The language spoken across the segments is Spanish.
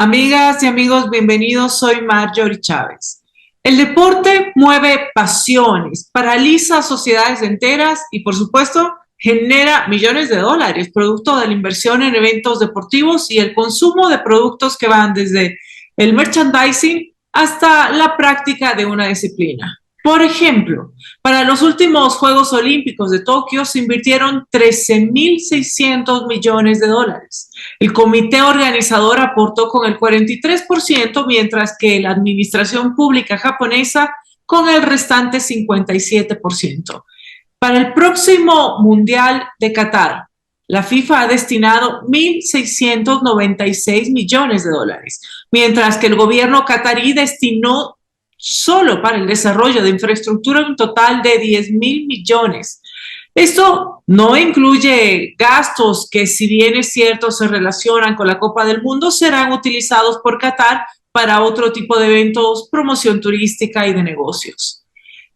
Amigas y amigos, bienvenidos. Soy Marjorie Chávez. El deporte mueve pasiones, paraliza sociedades enteras y, por supuesto, genera millones de dólares, producto de la inversión en eventos deportivos y el consumo de productos que van desde el merchandising hasta la práctica de una disciplina. Por ejemplo, para los últimos Juegos Olímpicos de Tokio se invirtieron 13.600 millones de dólares. El comité organizador aportó con el 43%, mientras que la administración pública japonesa con el restante 57%. Para el próximo Mundial de Qatar, la FIFA ha destinado 1.696 millones de dólares, mientras que el gobierno qatarí destinó solo para el desarrollo de infraestructura un total de 10.000 millones. Esto no incluye gastos que, si bien es cierto, se relacionan con la Copa del Mundo, serán utilizados por Qatar para otro tipo de eventos, promoción turística y de negocios.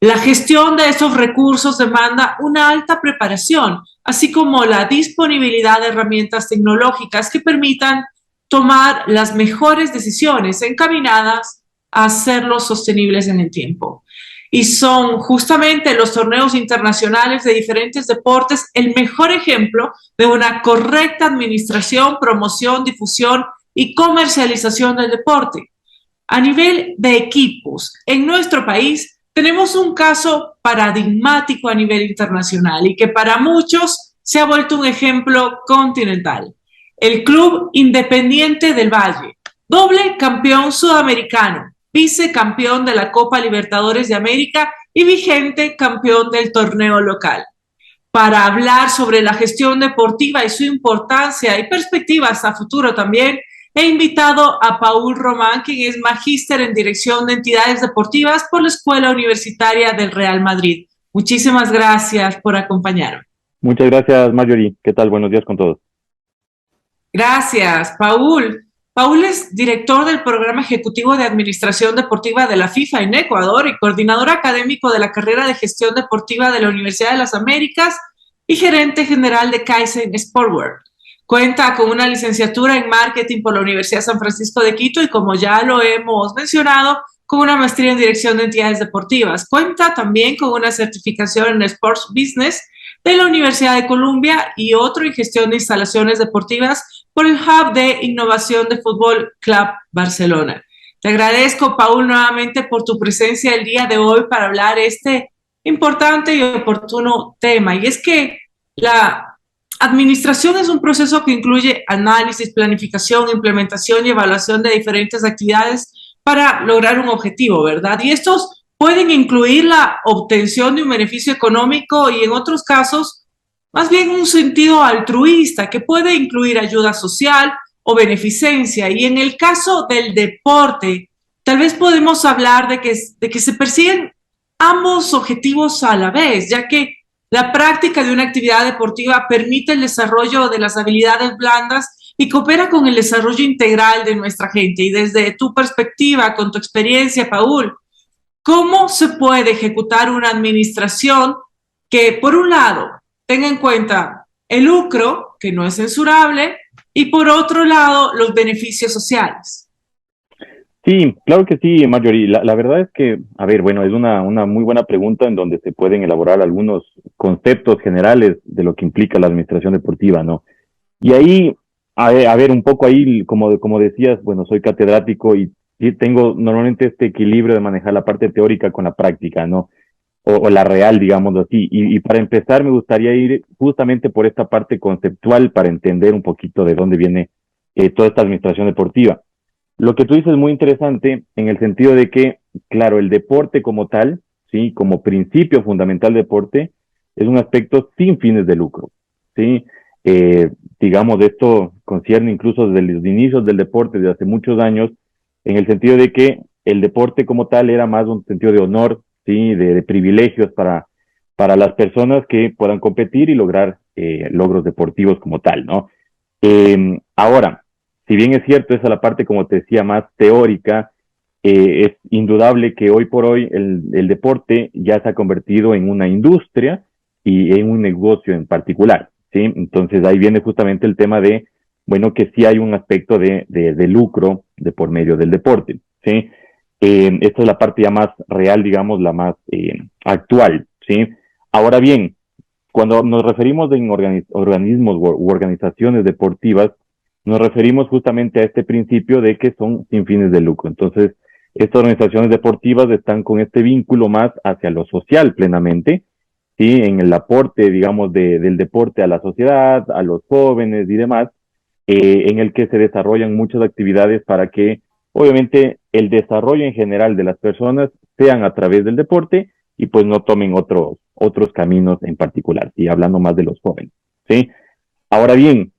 La gestión de estos recursos demanda una alta preparación, así como la disponibilidad de herramientas tecnológicas que permitan tomar las mejores decisiones encaminadas a hacerlos sostenibles en el tiempo. Y son justamente los torneos internacionales de diferentes deportes el mejor ejemplo de una correcta administración, promoción, difusión y comercialización del deporte. A nivel de equipos, en nuestro país tenemos un caso paradigmático a nivel internacional y que para muchos se ha vuelto un ejemplo continental. El Club Independiente del Valle, doble campeón sudamericano, vicecampeón de la Copa Libertadores de América y vigente campeón del torneo local. Para hablar sobre la gestión deportiva y su importancia y perspectivas a futuro también, he invitado a Paul Román, quien es magíster en Dirección de Entidades Deportivas por la Escuela Universitaria del Real Madrid. Muchísimas gracias por acompañarme. Muchas gracias, Marjorie. ¿Qué tal? Buenos días con todos. Gracias, Paul. Paul es director del Programa Ejecutivo de Administración Deportiva de la FIFA en Ecuador y coordinador académico de la carrera de Gestión Deportiva de la Universidad de las Américas y gerente general de Kaizen Sportwear. Cuenta con una licenciatura en Marketing por la Universidad San Francisco de Quito y, como ya lo hemos mencionado, con una maestría en Dirección de Entidades Deportivas. Cuenta también con una certificación en Sports Business de la Universidad de Columbia y otro en Gestión de Instalaciones Deportivas por el Hub de Innovación de Fútbol Club Barcelona. Te agradezco, Paul, nuevamente por tu presencia el día de hoy para hablar este importante y oportuno tema. Y es que la administración es un proceso que incluye análisis, planificación, implementación y evaluación de diferentes actividades para lograr un objetivo, ¿verdad? Y estos pueden incluir la obtención de un beneficio económico y, en otros casos, más bien un sentido altruista que puede incluir ayuda social o beneficencia. Y en el caso del deporte, tal vez podemos hablar de que se persiguen ambos objetivos a la vez, ya que la práctica de una actividad deportiva permite el desarrollo de las habilidades blandas y coopera con el desarrollo integral de nuestra gente. Y desde tu perspectiva, con tu experiencia, Paul, ¿cómo se puede ejecutar una administración que, por un lado, tenga en cuenta el lucro, que no es censurable, y por otro lado, los beneficios sociales? Sí, claro que sí, Marjorie. La verdad es que, a ver, bueno, es una muy buena pregunta en donde se pueden elaborar algunos conceptos generales de lo que implica la administración deportiva, ¿no? Y ahí, a ver, un poco ahí, como decías, bueno, soy catedrático y tengo normalmente este equilibrio de manejar la parte teórica con la práctica, ¿no? O la real, digámoslo así. Y para empezar, me gustaría ir justamente por esta parte conceptual para entender un poquito de dónde viene toda esta administración deportiva. Lo que tú dices es muy interesante en el sentido de que, claro, el deporte como tal, sí, como principio fundamental del deporte, es un aspecto sin fines de lucro, sí. Digamos, esto concierne incluso desde los inicios del deporte, desde hace muchos años, en el sentido de que el deporte como tal era más un sentido de honor, sí, de privilegios para las personas que puedan competir y lograr logros deportivos como tal, ¿no? Ahora, si bien es cierto, esa es la parte, como te decía, más teórica, es indudable que hoy por hoy el deporte ya se ha convertido en una industria y en un negocio en particular, ¿sí? Entonces ahí viene justamente el tema de bueno, que sí hay un aspecto de lucro de por medio del deporte, ¿sí? Esta es la parte ya más real, digamos, la más actual, ¿sí? Ahora bien, cuando nos referimos en organismos u organizaciones deportivas, nos referimos justamente a este principio de que son sin fines de lucro. Entonces, estas organizaciones deportivas están con este vínculo más hacia lo social plenamente, ¿sí? En el aporte, digamos, del deporte a la sociedad, a los jóvenes y demás, en el que se desarrollan muchas actividades para que, obviamente, el desarrollo en general de las personas sean a través del deporte y pues no tomen otros caminos en particular, y hablando más de los jóvenes, ¿sí? Ahora bien,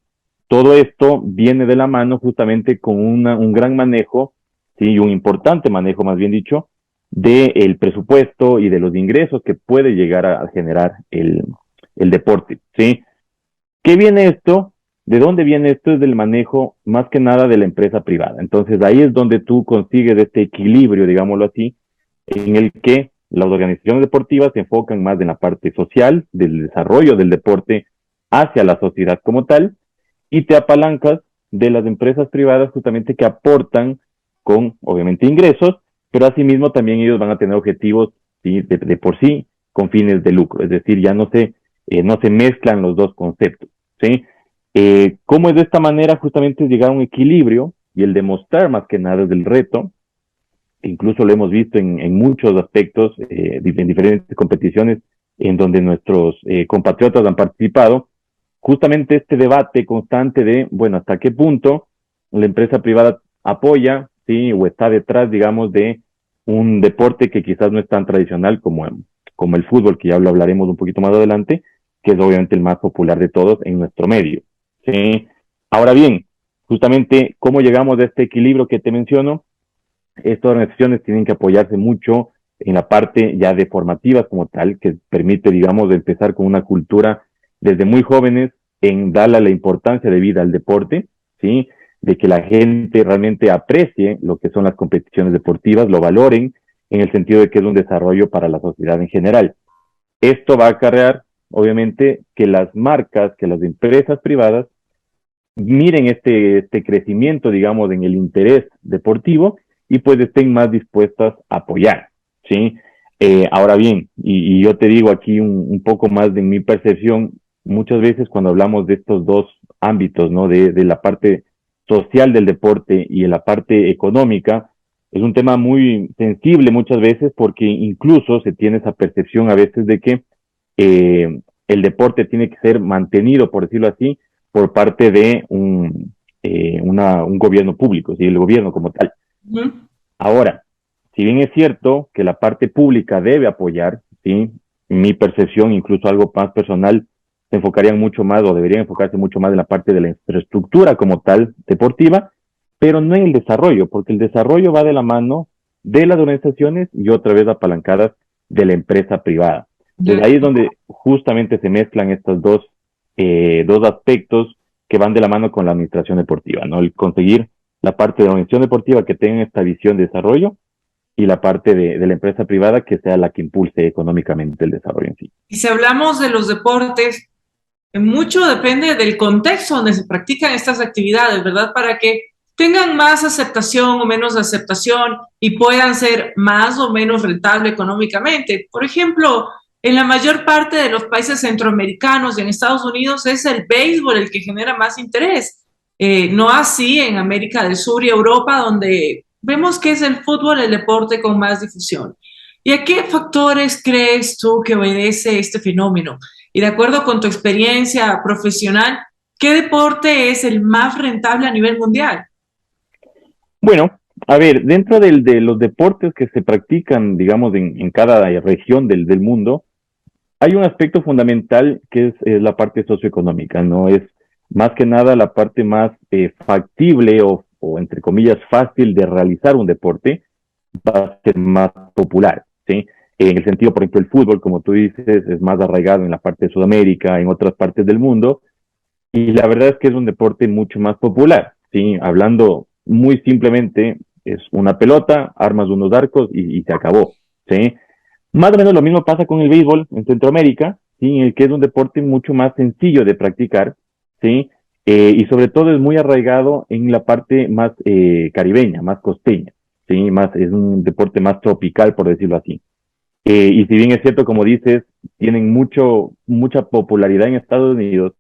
todo esto viene de la mano justamente con un gran manejo, sí, un importante manejo, más bien dicho, del presupuesto y de los ingresos que puede llegar a generar el deporte, ¿sí? ¿Qué viene esto? ¿De dónde viene esto? Es del manejo más que nada de la empresa privada. Entonces ahí es donde tú consigues este equilibrio, digámoslo así, en el que las organizaciones deportivas se enfocan más en la parte social, del desarrollo del deporte hacia la sociedad como tal, y te apalancas de las empresas privadas justamente que aportan con, obviamente, ingresos, pero asimismo también ellos van a tener objetivos, ¿sí? De por sí con fines de lucro, es decir, ya no se mezclan los dos conceptos, ¿sí? ¿Cómo es de esta manera? Justamente es llegar a un equilibrio y el demostrar más que nada del reto, incluso lo hemos visto en muchos aspectos, en diferentes competiciones en donde nuestros compatriotas han participado, justamente este debate constante de, bueno, hasta qué punto la empresa privada apoya, sí, o está detrás, digamos, de un deporte que quizás no es tan tradicional como el fútbol, que ya lo hablaremos un poquito más adelante, que es obviamente el más popular de todos en nuestro medio, ¿sí? Ahora bien, justamente, ¿cómo llegamos a este equilibrio que te menciono? Estas organizaciones tienen que apoyarse mucho en la parte ya de formativas como tal, que permite, digamos, empezar con una cultura desde muy jóvenes en darle la importancia de vida al deporte, ¿sí? De que la gente realmente aprecie lo que son las competiciones deportivas, lo valoren en el sentido de que es un desarrollo para la sociedad en general. Esto va a acarrear, obviamente, que las marcas, que las empresas privadas miren este crecimiento, digamos, en el interés deportivo y pues estén más dispuestas a apoyar, ¿sí? Ahora bien, y yo te digo aquí un poco más de mi percepción, muchas veces cuando hablamos de estos dos ámbitos, ¿no? De la parte social del deporte y de la parte económica, es un tema muy sensible muchas veces porque incluso se tiene esa percepción a veces de que el deporte tiene que ser mantenido, por decirlo así, por parte de un gobierno público, ¿sí? El gobierno como tal. Uh -huh. Ahora, si bien es cierto que la parte pública debe apoyar, ¿sí? Mi percepción, incluso algo más personal, se enfocarían mucho más o deberían enfocarse mucho más en la parte de la infraestructura como tal deportiva, pero no en el desarrollo, porque el desarrollo va de la mano de las organizaciones y otra vez apalancadas de la empresa privada. Entonces ahí es donde justamente se mezclan estos dos aspectos que van de la mano con la administración deportiva, ¿no? El conseguir la parte de la organización deportiva que tenga esta visión de desarrollo y la parte de la empresa privada que sea la que impulse económicamente el desarrollo en sí. Y si hablamos de los deportes, mucho depende del contexto donde se practican estas actividades, ¿verdad? Para que tengan más aceptación o menos aceptación y puedan ser más o menos rentables económicamente. Por ejemplo, en la mayor parte de los países centroamericanos y en Estados Unidos es el béisbol el que genera más interés. No así en América del Sur y Europa, donde vemos que es el fútbol el deporte con más difusión. ¿Y a qué factores crees tú que obedece este fenómeno? Y de acuerdo con tu experiencia profesional, ¿qué deporte es el más rentable a nivel mundial? Bueno, a ver, dentro de los deportes que se practican, digamos, en cada región del mundo, hay un aspecto fundamental que es la parte socioeconómica, ¿no? Es más que nada la parte más factible o, entre comillas, fácil de realizar un deporte, va a ser más popular, ¿sí? En el sentido, por ejemplo, el fútbol, como tú dices, es más arraigado en la parte de Sudamérica, en otras partes del mundo, y la verdad es que es un deporte mucho más popular, ¿sí? Hablando muy simplemente, es una pelota, armas unos arcos y se acabó, ¿sí? Más o menos lo mismo pasa con el béisbol en Centroamérica, ¿sí? En el que es un deporte mucho más sencillo de practicar, ¿sí? y sobre todo es muy arraigado en la parte más caribeña, más costeña, ¿sí? Es un deporte más tropical, por decirlo así. Y si bien es cierto, como dices, tienen mucha popularidad en Estados Unidos,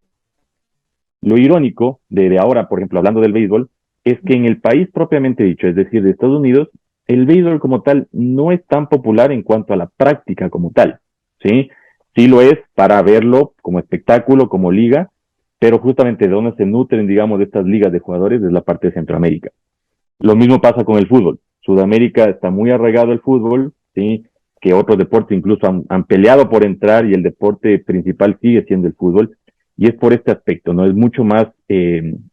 lo irónico de ahora, por ejemplo, hablando del béisbol, es que en el país propiamente dicho, es decir, de Estados Unidos, el béisbol como tal no es tan popular en cuanto a la práctica como tal, ¿sí? Sí lo es para verlo como espectáculo, como liga, pero justamente de donde se nutren, digamos, de estas ligas de jugadores es la parte de Centroamérica. Lo mismo pasa con el fútbol. Sudamérica está muy arraigado el fútbol, ¿sí? Que otros deportes incluso han peleado por entrar y el deporte principal sigue siendo el fútbol. Y es por este aspecto, ¿no? Es mucho más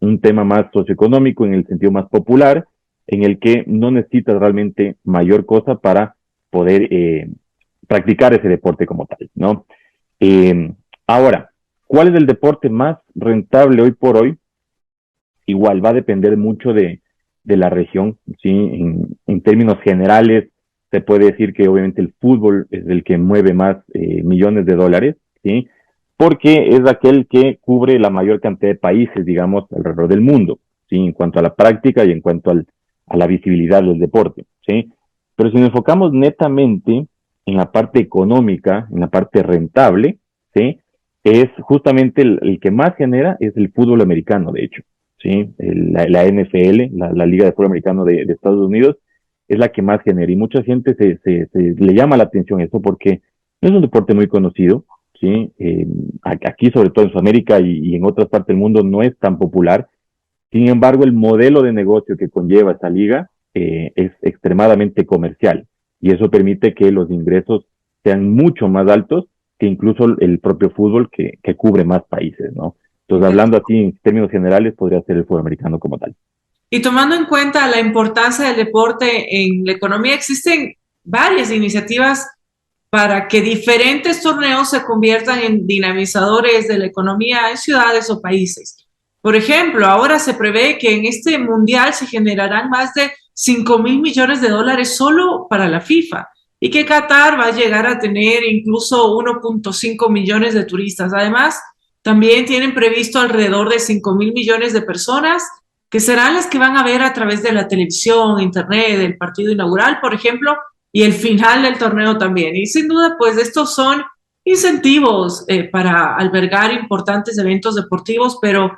un tema más socioeconómico en el sentido más popular, en el que no necesitas realmente mayor cosa para poder practicar ese deporte como tal, ¿no? Eh, Ahora, ¿cuál es el deporte más rentable hoy por hoy? Igual va a depender mucho de la región, ¿sí? En términos generales, se puede decir que obviamente el fútbol es el que mueve más millones de dólares, ¿sí? Porque es aquel que cubre la mayor cantidad de países, digamos, alrededor del mundo, ¿sí? En cuanto a la práctica y en cuanto a la visibilidad del deporte, ¿sí? Pero si nos enfocamos netamente en la parte económica, en la parte rentable, ¿sí? Es justamente el que más genera es el fútbol americano, de hecho. ¿Sí? La NFL, la Liga de Fútbol Americano de Estados Unidos, es la que más genera. Y mucha gente le llama la atención eso porque no es un deporte muy conocido, ¿sí? Aquí, sobre todo en Sudamérica y en otras partes del mundo, no es tan popular. Sin embargo, el modelo de negocio que conlleva esta liga es extremadamente comercial y eso permite que los ingresos sean mucho más altos que incluso el propio fútbol que cubre más países, ¿no? Entonces, hablando así en términos generales, podría ser el fútbol americano como tal. Y tomando en cuenta la importancia del deporte en la economía, existen varias iniciativas para que diferentes torneos se conviertan en dinamizadores de la economía en ciudades o países. Por ejemplo, ahora se prevé que en este mundial se generarán más de 5.000 millones de dólares solo para la FIFA y que Qatar va a llegar a tener incluso 1.5 millones de turistas. Además, también tienen previsto alrededor de 5.000 millones de personas que serán las que van a ver a través de la televisión, internet, el partido inaugural, por ejemplo, y el final del torneo también. Y sin duda, pues estos son incentivos para albergar importantes eventos deportivos, pero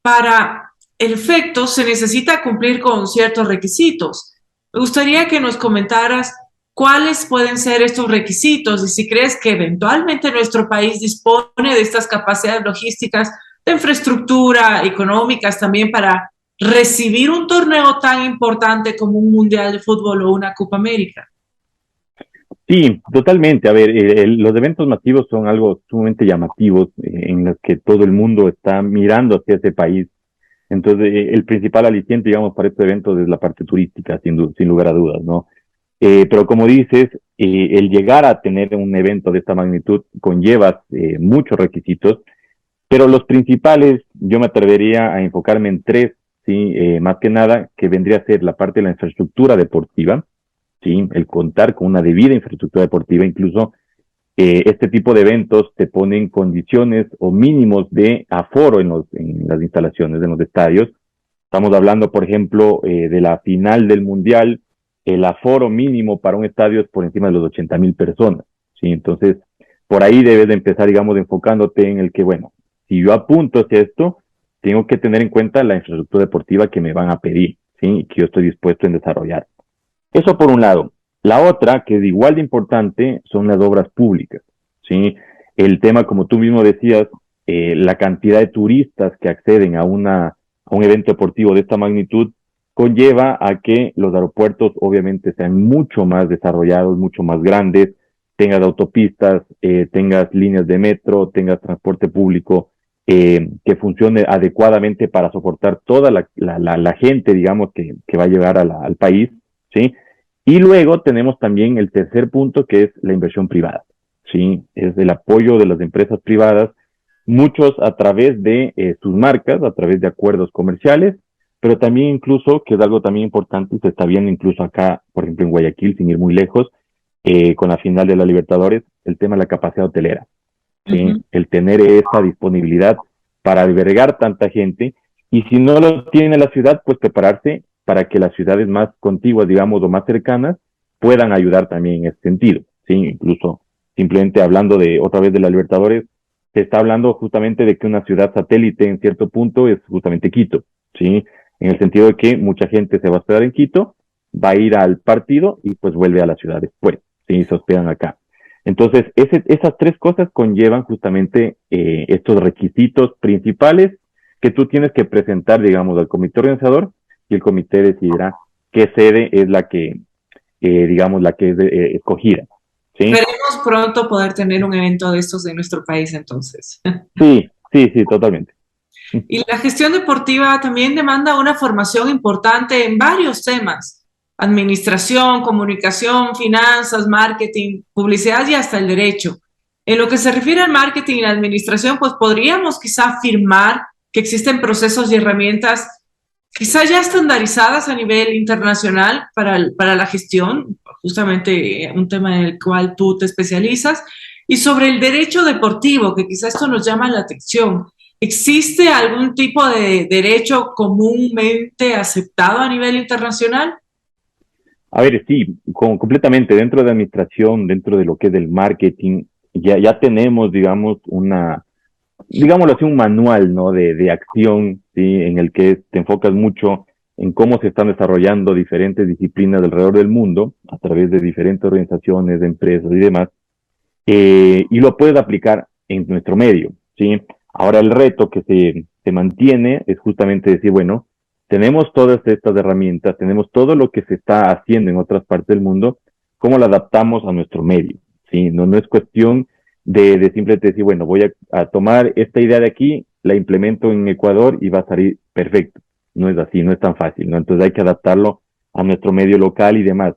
para el efecto se necesita cumplir con ciertos requisitos. Me gustaría que nos comentaras cuáles pueden ser estos requisitos y si crees que eventualmente nuestro país dispone de estas capacidades logísticas, de infraestructura, económicas también para recibir un torneo tan importante como un Mundial de Fútbol o una Copa América. Sí, totalmente. A ver, los eventos masivos son algo sumamente llamativos en los que todo el mundo está mirando hacia ese país. Entonces, el principal aliciente, digamos, para estos eventos es la parte turística, sin lugar a dudas, ¿no? Pero como dices, el llegar a tener un evento de esta magnitud conlleva muchos requisitos, pero los principales, yo me atrevería a enfocarme en tres, ¿sí? Más que nada, que vendría a ser la parte de la infraestructura deportiva, ¿sí? El contar con una debida infraestructura deportiva, incluso este tipo de eventos te ponen condiciones o mínimos de aforo en las instalaciones, en los estadios. Estamos hablando, por ejemplo, de la final del Mundial, el aforo mínimo para un estadio es por encima de los 80,000 personas, ¿sí? Entonces, por ahí debes de empezar, digamos, enfocándote en el que, bueno, si yo apunto hacia esto, tengo que tener en cuenta la infraestructura deportiva que me van a pedir, ¿sí? Y que yo estoy dispuesto en desarrollar. Eso por un lado. La otra, que es igual de importante, son las obras públicas, ¿sí? El tema, como tú mismo decías, la cantidad de turistas que acceden a un evento deportivo de esta magnitud conlleva a que los aeropuertos obviamente sean mucho más desarrollados, mucho más grandes, tengas autopistas, tengas líneas de metro, tengas transporte público que funcione adecuadamente para soportar toda la gente, digamos, que va a llegar al país, ¿sí? Y luego tenemos también el tercer punto, que es la inversión privada, ¿sí? Es el apoyo de las empresas privadas, muchos a través de sus marcas, a través de acuerdos comerciales, pero también incluso, que es algo también importante, se está viendo incluso acá, por ejemplo en Guayaquil, sin ir muy lejos, con la final de la Libertadores, el tema de la capacidad hotelera, ¿sí? Uh -huh. El tener esa disponibilidad para albergar tanta gente, y si no lo tiene la ciudad, pues prepararse para que las ciudades más contiguas, digamos, o más cercanas, puedan ayudar también en ese sentido, ¿sí? Incluso simplemente hablando de, otra vez de la Libertadores, se está hablando justamente de que una ciudad satélite en cierto punto es justamente Quito, ¿sí? En el sentido de que mucha gente se va a hospedar en Quito, va a ir al partido y pues vuelve a la ciudad después, ¿sí? Se hospedan acá. Entonces, esas tres cosas conllevan justamente estos requisitos principales que tú tienes que presentar, digamos, al comité organizador, y el comité decidirá qué sede es la que, digamos, la que es escogida, ¿sí? Esperemos pronto poder tener un evento de estos en nuestro país entonces. Sí, sí, sí, totalmente. Y la gestión deportiva también demanda una formación importante en varios temas: administración, comunicación, finanzas, marketing, publicidad y hasta el derecho. En lo que se refiere al marketing y la administración, pues podríamos quizá afirmar que existen procesos y herramientas quizá ya estandarizadas a nivel internacional para la gestión, justamente un tema en el cual tú te especializas, y sobre el derecho deportivo, que quizá esto nos llama la atención. ¿Existe algún tipo de derecho comúnmente aceptado a nivel internacional? A ver, sí, completamente dentro de administración, dentro de lo que es del marketing, ya tenemos, digamos, digámoslo así, un manual, ¿no? De acción, ¿sí? En el que te enfocas mucho en cómo se están desarrollando diferentes disciplinas alrededor del mundo a través de diferentes organizaciones, de empresas y demás, y lo puedes aplicar en nuestro medio, ¿sí? Ahora el reto que se mantiene es justamente decir, bueno, tenemos todas estas herramientas, tenemos todo lo que se está haciendo en otras partes del mundo, ¿cómo lo adaptamos a nuestro medio? ¿Sí? No es cuestión de simplemente decir, bueno, voy a tomar esta idea de aquí, la implemento en Ecuador y va a salir perfecto. No es así, no es tan fácil, ¿no? Entonces hay que adaptarlo a nuestro medio local y demás.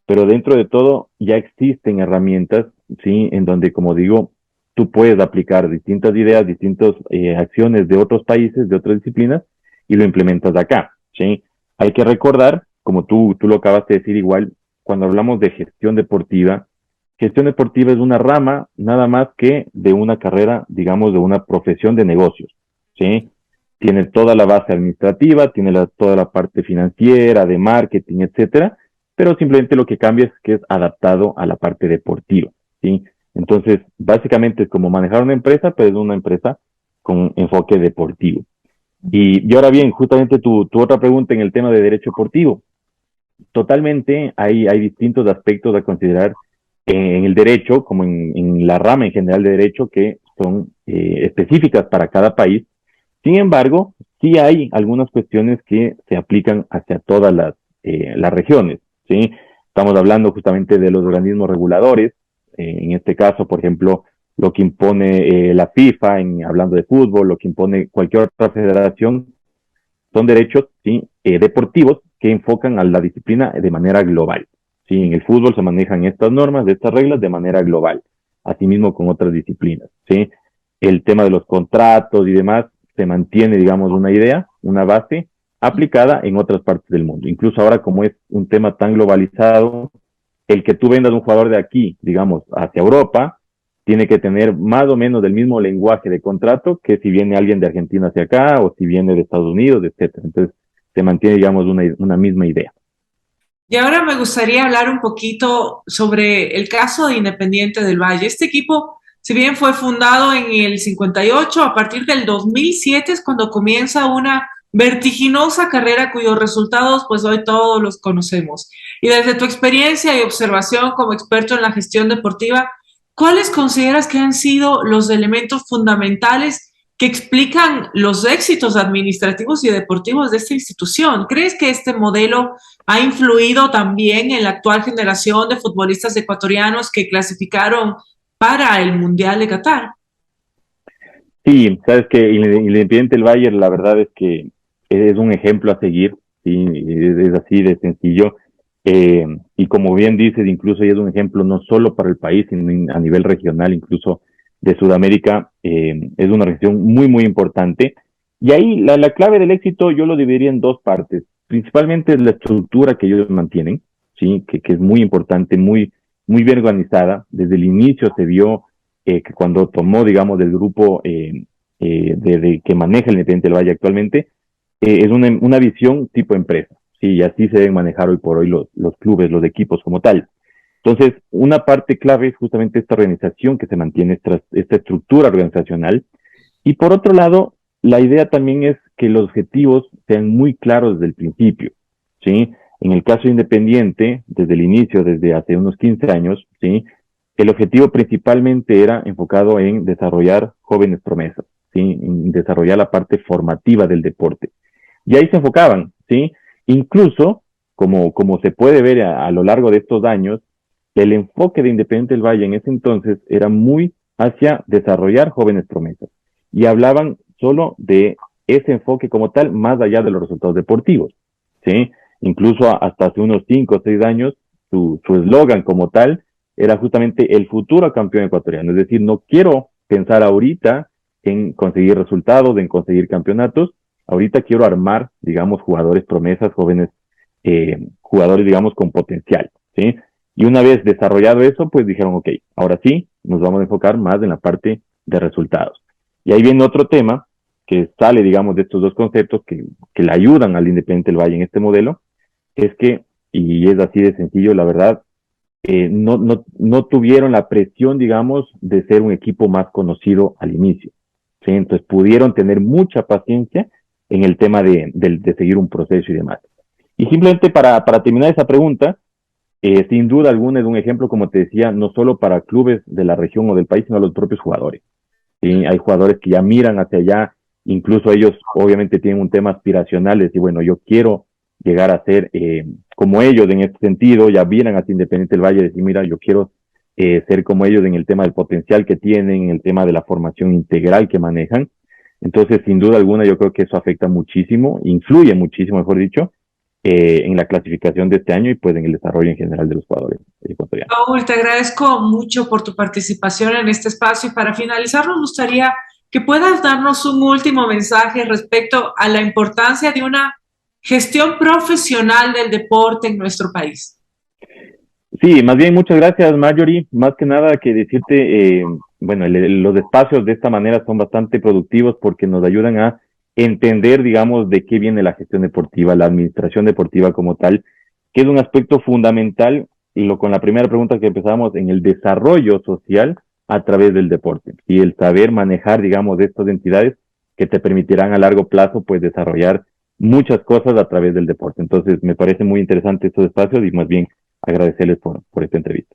Pero dentro de todo ya existen herramientas, ¿sí? En donde, como digo, tú puedes aplicar distintas ideas, distintas acciones de otros países, de otras disciplinas, y lo implementas acá, ¿sí? Hay que recordar, como tú lo acabas de decir igual, cuando hablamos de gestión deportiva es una rama nada más que de una carrera, digamos, de una profesión de negocios, ¿sí? Tiene toda la base administrativa, tiene toda la parte financiera, de marketing, etcétera, pero simplemente lo que cambia es que es adaptado a la parte deportiva, ¿sí? Entonces, básicamente es como manejar una empresa, pero es una empresa con enfoque deportivo. Y ahora bien, justamente tu otra pregunta en el tema de derecho deportivo. Totalmente hay distintos aspectos a considerar en el derecho, como en la rama en general de derecho, que son específicas para cada país. Sin embargo, sí hay algunas cuestiones que se aplican hacia todas las regiones, ¿sí? Estamos hablando justamente de los organismos reguladores, en este caso, por ejemplo, lo que impone la FIFA, hablando de fútbol, lo que impone cualquier otra federación, son derechos, ¿sí? Deportivos que enfocan a la disciplina de manera global. ¿Sí? En el fútbol se manejan estas normas, estas reglas de manera global, asimismo con otras disciplinas. ¿Sí? El tema de los contratos y demás se mantiene, digamos, una idea, una base aplicada en otras partes del mundo. Incluso ahora, como es un tema tan globalizado, el que tú vendas un jugador de aquí, digamos, hacia Europa, tiene que tener más o menos del mismo lenguaje de contrato que si viene alguien de Argentina hacia acá o si viene de Estados Unidos, etcétera. Entonces, se mantiene, digamos, una misma idea. Y ahora me gustaría hablar un poquito sobre el caso de Independiente del Valle. Este equipo, si bien fue fundado en el 58, a partir del 2007 es cuando comienza una vertiginosa carrera cuyos resultados pues hoy todos los conocemos. Y desde tu experiencia y observación como experto en la gestión deportiva, ¿cuáles consideras que han sido los elementos fundamentales que explican los éxitos administrativos y deportivos de esta institución? ¿Crees que este modelo ha influido también en la actual generación de futbolistas ecuatorianos que clasificaron para el Mundial de Qatar? Sí, sabes que Independiente del Bayern, la verdad es que es un ejemplo a seguir, sí, es así de sencillo. Y como bien dices, incluso ya es un ejemplo no solo para el país, sino a nivel regional, incluso de Sudamérica, es una región muy, muy importante. Y ahí la clave del éxito yo lo dividiría en dos partes. Principalmente es la estructura que ellos mantienen, sí, que es muy importante, muy bien organizada. Desde el inicio se vio que cuando tomó, digamos, del grupo que maneja el Independiente del Valle actualmente, es una visión tipo empresa, ¿sí? Y así se deben manejar hoy por hoy los clubes, los equipos como tal. Entonces, una parte clave es justamente esta organización que se mantiene, esta estructura organizacional. Y por otro lado, la idea también es que los objetivos sean muy claros desde el principio, ¿sí? En el caso Independiente, desde el inicio, desde hace unos 15 años, ¿sí? El objetivo principalmente era enfocado en desarrollar jóvenes promesas, ¿sí? En desarrollar la parte formativa del deporte. Y ahí se enfocaban, ¿sí? Incluso, como se puede ver a lo largo de estos años, el enfoque de Independiente del Valle en ese entonces era muy hacia desarrollar jóvenes promesas. Y hablaban solo de ese enfoque como tal, más allá de los resultados deportivos, ¿sí? Incluso hasta hace unos 5 o 6 años, su eslogan como tal era justamente el futuro campeón ecuatoriano. Es decir, no quiero pensar ahorita en conseguir resultados, en conseguir campeonatos. Ahorita quiero armar, digamos, jugadores promesas, jóvenes jugadores, digamos, con potencial, ¿sí? Y una vez desarrollado eso, pues dijeron, ok, ahora sí, nos vamos a enfocar más en la parte de resultados. Y ahí viene otro tema que sale, digamos, de estos dos conceptos que le ayudan al Independiente del Valle en este modelo, es que, y es así de sencillo, la verdad, no tuvieron la presión, digamos, de ser un equipo más conocido al inicio, ¿sí? Entonces pudieron tener mucha paciencia en el tema de seguir un proceso y demás. Y simplemente para terminar esa pregunta, sin duda alguna es un ejemplo, como te decía, no solo para clubes de la región o del país, sino a los propios jugadores, ¿sí? Hay jugadores que ya miran hacia allá, incluso ellos obviamente tienen un tema aspiracional, de decir, bueno, yo quiero llegar a ser como ellos en este sentido, ya miran hacia Independiente del Valle y decir, mira, yo quiero ser como ellos en el tema del potencial que tienen, en el tema de la formación integral que manejan. Entonces, sin duda alguna, yo creo que eso afecta muchísimo, influye muchísimo, mejor dicho, en la clasificación de este año y pues en el desarrollo en general de los jugadores ecuatorianos. Paul, te agradezco mucho por tu participación en este espacio y para finalizar nos gustaría que puedas darnos un último mensaje respecto a la importancia de una gestión profesional del deporte en nuestro país. Sí, más bien muchas gracias, Marjorie. Más que nada que decirte, bueno, los espacios de esta manera son bastante productivos porque nos ayudan a entender, digamos, de qué viene la gestión deportiva, la administración deportiva como tal, que es un aspecto fundamental, con la primera pregunta que empezamos, en el desarrollo social a través del deporte y el saber manejar, digamos, de estas entidades que te permitirán a largo plazo, pues, desarrollar muchas cosas a través del deporte. Entonces, me parece muy interesante estos espacios y más bien agradecerles por esta entrevista.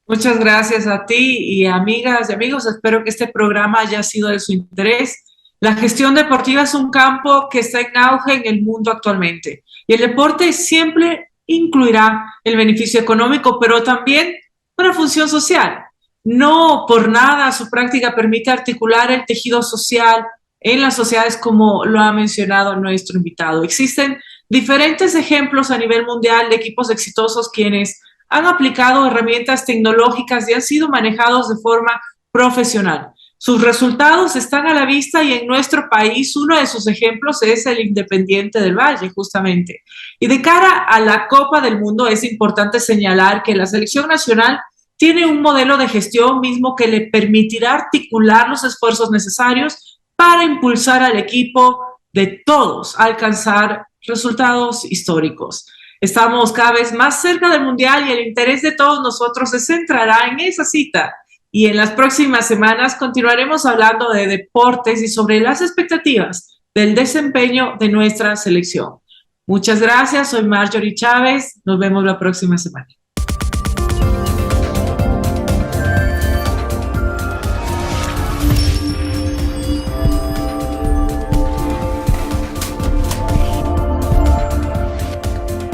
Muchas gracias a ti y amigas y amigos. Espero que este programa haya sido de su interés. La gestión deportiva es un campo que está en auge en el mundo actualmente y el deporte siempre incluirá el beneficio económico, pero también una función social. No por nada su práctica permite articular el tejido social en las sociedades como lo ha mencionado nuestro invitado. Existen diferentes ejemplos a nivel mundial de equipos exitosos quienes han aplicado herramientas tecnológicas y han sido manejados de forma profesional. Sus resultados están a la vista y en nuestro país uno de sus ejemplos es el Independiente del Valle, justamente. Y de cara a la Copa del Mundo es importante señalar que la selección nacional tiene un modelo de gestión mismo que le permitirá articular los esfuerzos necesarios para impulsar al equipo de todos a alcanzar resultados históricos. Estamos cada vez más cerca del Mundial y el interés de todos nosotros se centrará en esa cita. Y en las próximas semanas continuaremos hablando de deportes y sobre las expectativas del desempeño de nuestra selección. Muchas gracias, soy Marjorie Chávez, nos vemos la próxima semana.